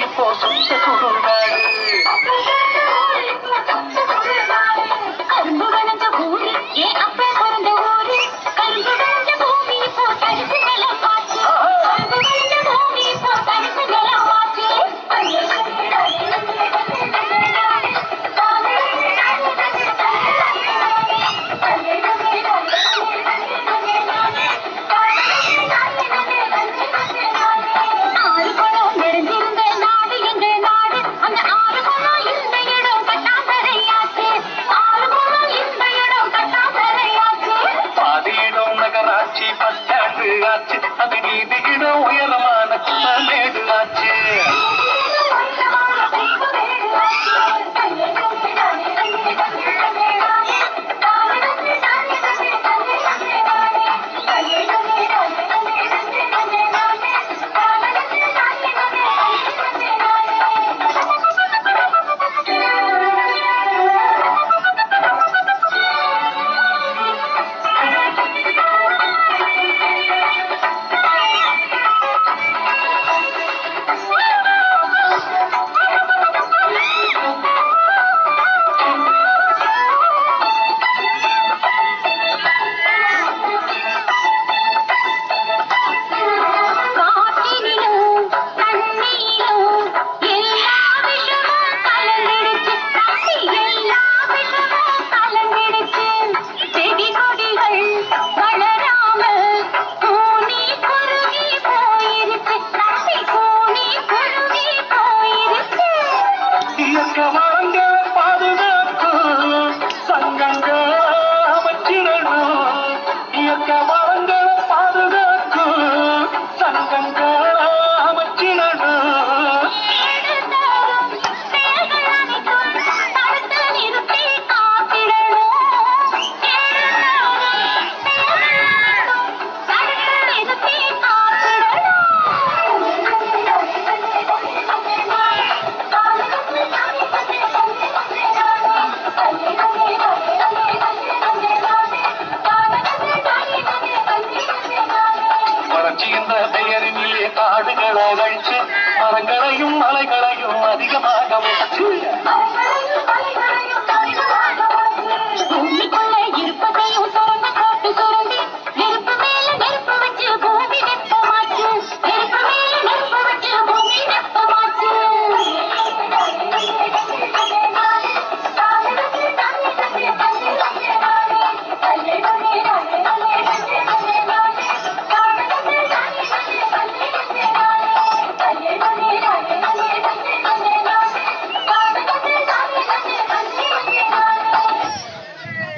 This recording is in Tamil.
இப்போ சுத்த சுடுகாடு. கரும்பு வளர்ந்த பூமி ஏன் அப்ப பிறந்த ஊரு கரும்பு வளர்ந்த பூமி இப்போ தரிசு நிலம் ஆச்சு கரும்பு வளர்ந்த பூமி இப்போ தரிசு நிலம் ஆச்சு ஆறு குளம் நிறைஞ்சிருந்த நாடு எங்க நாடு அந்த ஆறு குளம் இந்த இடம் கட்டாந்தரையாச்சு ஆறு குளம் இந்த இடம் கட்டாந்தரையாச்சு பாதி இடம் நகராட்சி பட்டாண்டு ஆச்சு அது நீதி இடம் உயரமான குளமேடு ஆச்சு. காற்றினிலும் தண்ணீரிலும் எல்லா விஷமும் கலந்திடுச்சு எல்லா விஷமும் கலந்திடுச்சு செடி கொடிகள் வளராம கூனி குருவி போயிருச்சு கூனி குருவி போயிருச்சு இயற்கை வளங்களை பாதுகாக்கும் சங்கங்கள் அமைச்சிடணும். இயற்கை வளங்களை பாதுகாக்கும் சங்கங்கள் அமைச்சிடணும். எடுத்தாலும் செயல்கள் அனைத்தும் தடுத்து நிறுத்தி காத்திடணும் எடுத்தாலும் செயல்கள் அனைத்தும் தடுத்து நிறுத்தி காத்திடணும். வறட்சி என்ற பெயரினிலே காடுகளை அழிச்சு மரங்களையும் மலைகளையும் அதிகமாக வச்சு